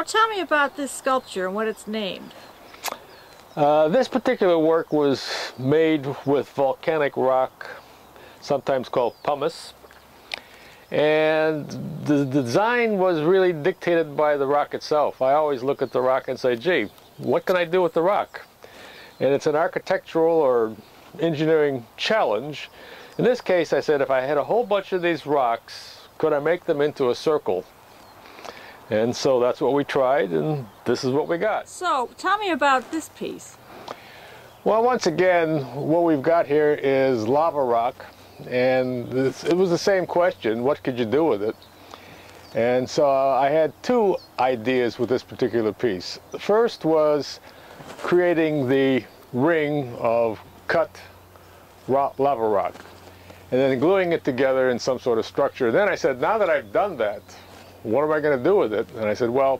So tell me about this sculpture and what it's named. This particular work was made with volcanic rock, sometimes called pumice. And the design was really dictated by the rock itself. I always look at the rock and say, gee, what can I do with the rock? And it's an architectural or engineering challenge. In this case, I said, if I had a whole bunch of these rocks, could I make them into a circle? And so that's what we tried, and this is what we got. So tell me about this piece. Well, once again, what we've got here is lava rock. And it was the same question, what could you do with it? And so I had two ideas with this particular piece. The first was creating the ring of cut lava rock and then gluing it together in some sort of structure. Then I said, now that I've done that, what am I going to do with it? And I said, well,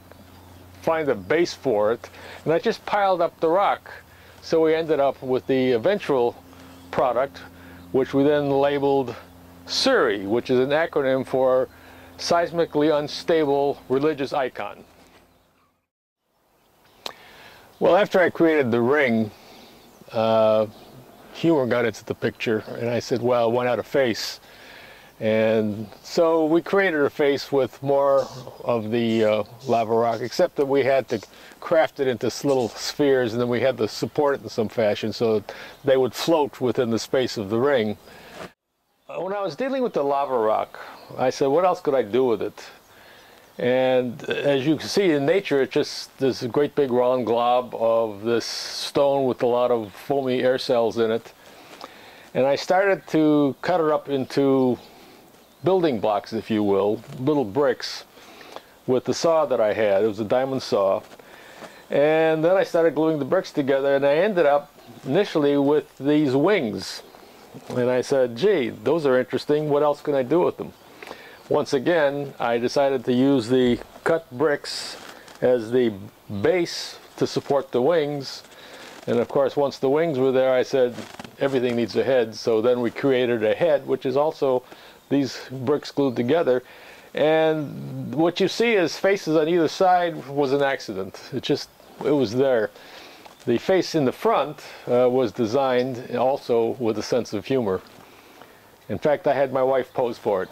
find a base for it. And I just piled up the rock. So we ended up with the eventual product, which we then labeled SURI, which is an acronym for Seismically Unstable Religious Icon. Well, after I created the ring, humor got into the picture, and I said, well, why not a face? And so we created a face with more of the lava rock, except that we had to craft it into little spheres, and then we had to support it in some fashion so they would float within the space of the ring. When I was dealing with the lava rock, I said, what else could I do with it? And as you can see in nature, it's just this great big round glob of this stone with a lot of foamy air cells in it. And I started to cut it up into building blocks, if you will, little bricks, with the saw that I had. It was a diamond saw. And then I started gluing the bricks together, and I ended up initially with these wings. And I said, gee, those are interesting. What else can I do with them? Once again, I decided to use the cut bricks as the base to support the wings. And of course, once the wings were there, I said, everything needs a head. So then we created a head, which is also these bricks glued together. And what you see as faces on either side was an accident. It was there. The face in the front was designed also with a sense of humor. In fact, I had my wife pose for it.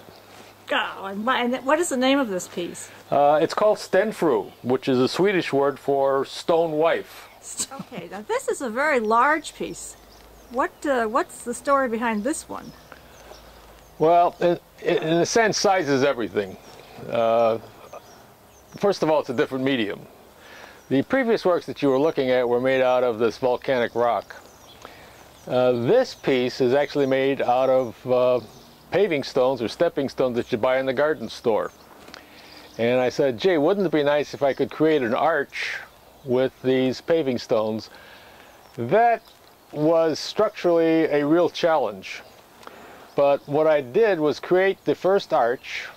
Oh, and what is the name of this piece? It's called stenfru, which is a Swedish word for stone wife. Okay, now this is a very large piece. What's the story behind this one? Well, in a sense, size is everything. First of all, it's a different medium. The previous works that you were looking at were made out of this volcanic rock. This piece is actually made out of paving stones or stepping stones that you buy in the garden store. And I said, gee, wouldn't it be nice if I could create an arch with these paving stones? That was structurally a real challenge. But what I did was create the first arch,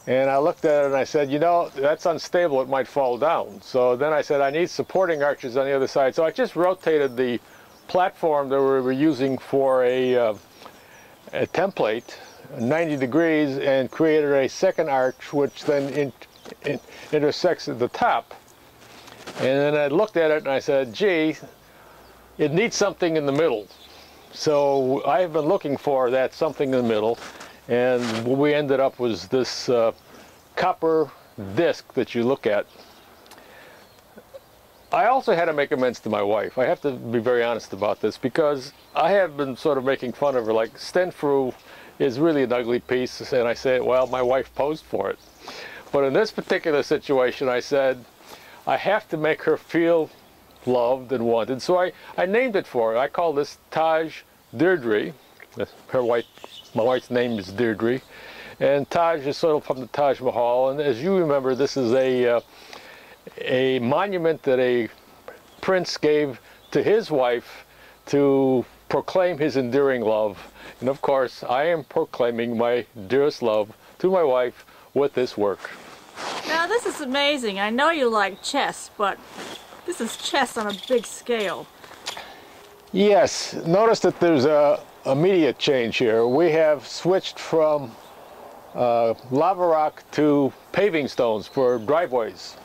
and I looked at it and I said, you know, that's unstable, it might fall down. So then I said, I need supporting arches on the other side. So I just rotated the platform that we were using for a template 90 degrees and created a second arch, which then intersects at the top. And then I looked at it and I said, gee, it needs something in the middle. So I've been looking for that something in the middle, and what we ended up was this copper disc that you look at. I also had to make amends to my wife. I have to be very honest about this, because I have been sort of making fun of her, like stenfru is really an ugly piece, and I said, well, my wife posed for it. But in this particular situation, I said, I have to make her feel loved and wanted. So I named it for her. I call this Taj Deirdre. My wife's name is Deirdre. And Taj is sort of from the Taj Mahal. And as you remember, this is a monument that a prince gave to his wife to proclaim his enduring love. And of course, I am proclaiming my dearest love to my wife with this work. Now this is amazing. I know you like chess, but this is chess on a big scale. Yes, notice that there's a immediate change here. We have switched from lava rock to paving stones for driveways.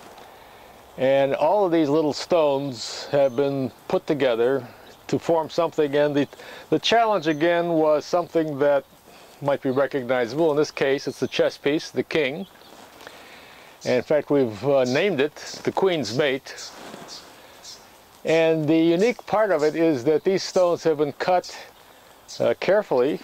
And all of these little stones have been put together to form something, and the challenge again was something that might be recognizable. In this case, it's the chess piece, the king. And in fact, we've named it the Queen's Mate. And the unique part of it is that these stones have been cut carefully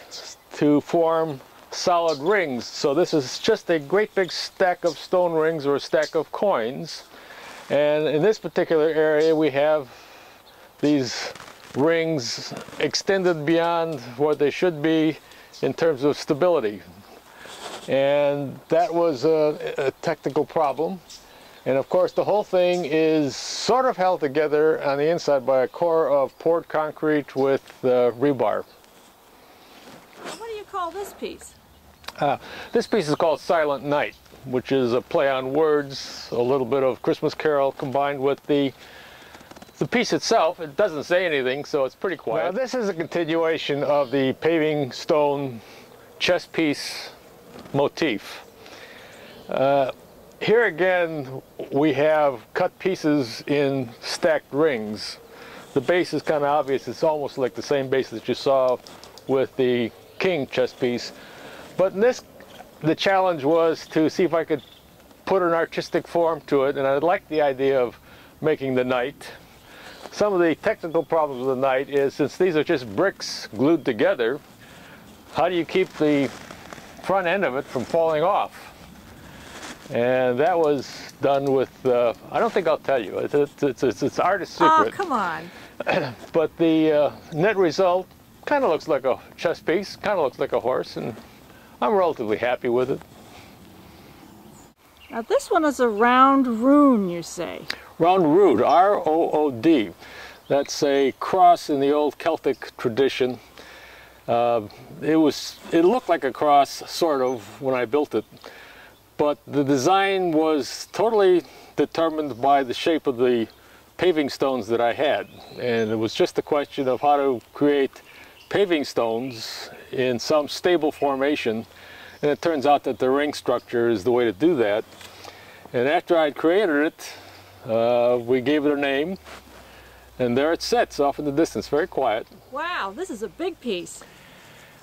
to form solid rings. So this is just a great big stack of stone rings or a stack of coins. And in this particular area, we have these rings extended beyond what they should be in terms of stability. And that was a technical problem. And of course, the whole thing is sort of held together on the inside by a core of poured concrete with rebar. What do you call this piece? This piece is called Silent Night, which is a play on words, a little bit of Christmas Carol combined with the piece itself. It doesn't say anything, so it's pretty quiet. Now, this is a continuation of the paving stone chess piece motif. Here again, we have cut pieces in stacked rings. The base is kind of obvious. It's almost like the same base that you saw with the king chess piece. But in this, the challenge was to see if I could put an artistic form to it, and I liked the idea of making the knight. Some of the technical problems with the knight is, since these are just bricks glued together, how do you keep the front end of it from falling off? And that was done with, I don't think I'll tell you, it's artist secret. Oh, come on. But the net result kind of looks like a chess piece, kind of looks like a horse, and I'm relatively happy with it. Now this one is a round rune, you say? Round rood, R-O-O-D. That's a cross in the old Celtic tradition. It looked like a cross, sort of, when I built it. But the design was totally determined by the shape of the paving stones that I had. And it was just a question of how to create paving stones in some stable formation. And it turns out that the ring structure is the way to do that. And after I'd created it, we gave it a name. And there it sits off in the distance, very quiet. Wow, this is a big piece.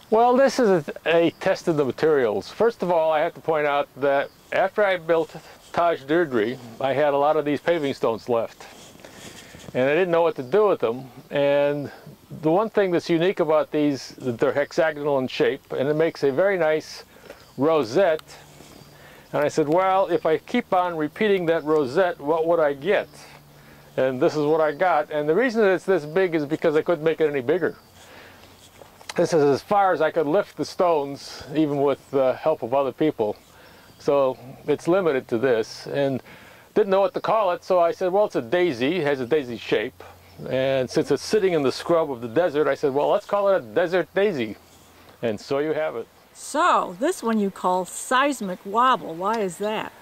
Well, this is a test of the materials. First of all, I have to point out that after I built Taj Deirdre, I had a lot of these paving stones left. And I didn't know what to do with them. And the one thing that's unique about these, that they're hexagonal in shape, and it makes a very nice rosette. And I said, well, if I keep on repeating that rosette, what would I get? And this is what I got. And the reason that it's this big is because I couldn't make it any bigger. This is as far as I could lift the stones, even with the help of other people. So it's limited to this, and didn't know what to call it, so I said, well, it's a daisy, it has a daisy shape. And since it's sitting in the scrub of the desert, I said, well, let's call it a desert daisy. And so you have it. So, this one you call seismic wobble. Why is that?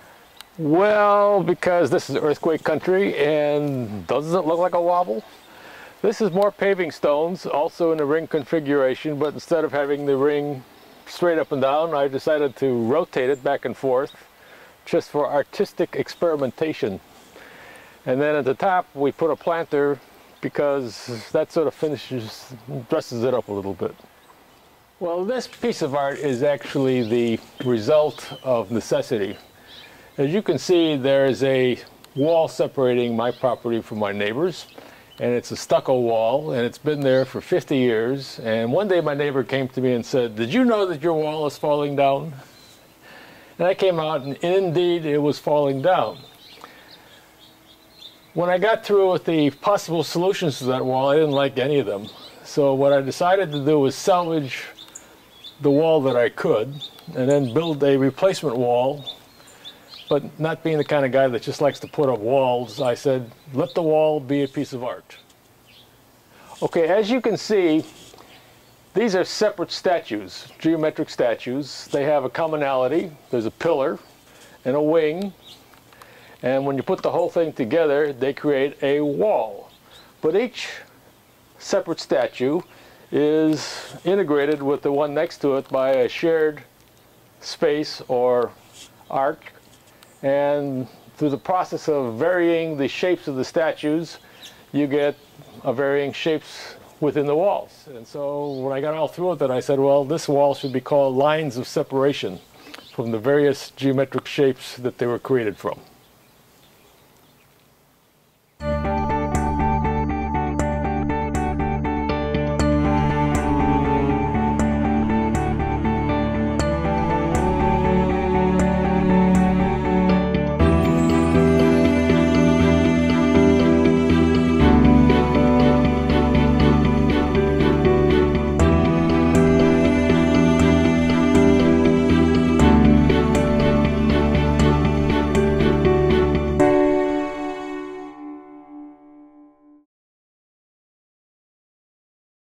Well, because this is earthquake country, and doesn't it look like a wobble? This is more paving stones, also in a ring configuration, but instead of having the ring straight up and down, I decided to rotate it back and forth, just for artistic experimentation. And then at the top, we put a planter, because that sort of dresses it up a little bit. Well, this piece of art is actually the result of necessity. As you can see, there's a wall separating my property from my neighbor's. And it's a stucco wall, and it's been there for 50 years. And one day my neighbor came to me and said, did you know that your wall is falling down? And I came out, and indeed it was falling down. When I got through with the possible solutions to that wall, I didn't like any of them. So what I decided to do was salvage the wall that I could, and then build a replacement wall. But not being the kind of guy that just likes to put up walls, I said, let the wall be a piece of art. Okay, as you can see, these are separate statues, geometric statues. They have a commonality. There's a pillar and a wing. And when you put the whole thing together, they create a wall. But each separate statue is integrated with the one next to it by a shared space or arc. And through the process of varying the shapes of the statues, you get varying shapes within the walls. And so when I got all through with it, I said, well, this wall should be called lines of separation from the various geometric shapes that they were created from.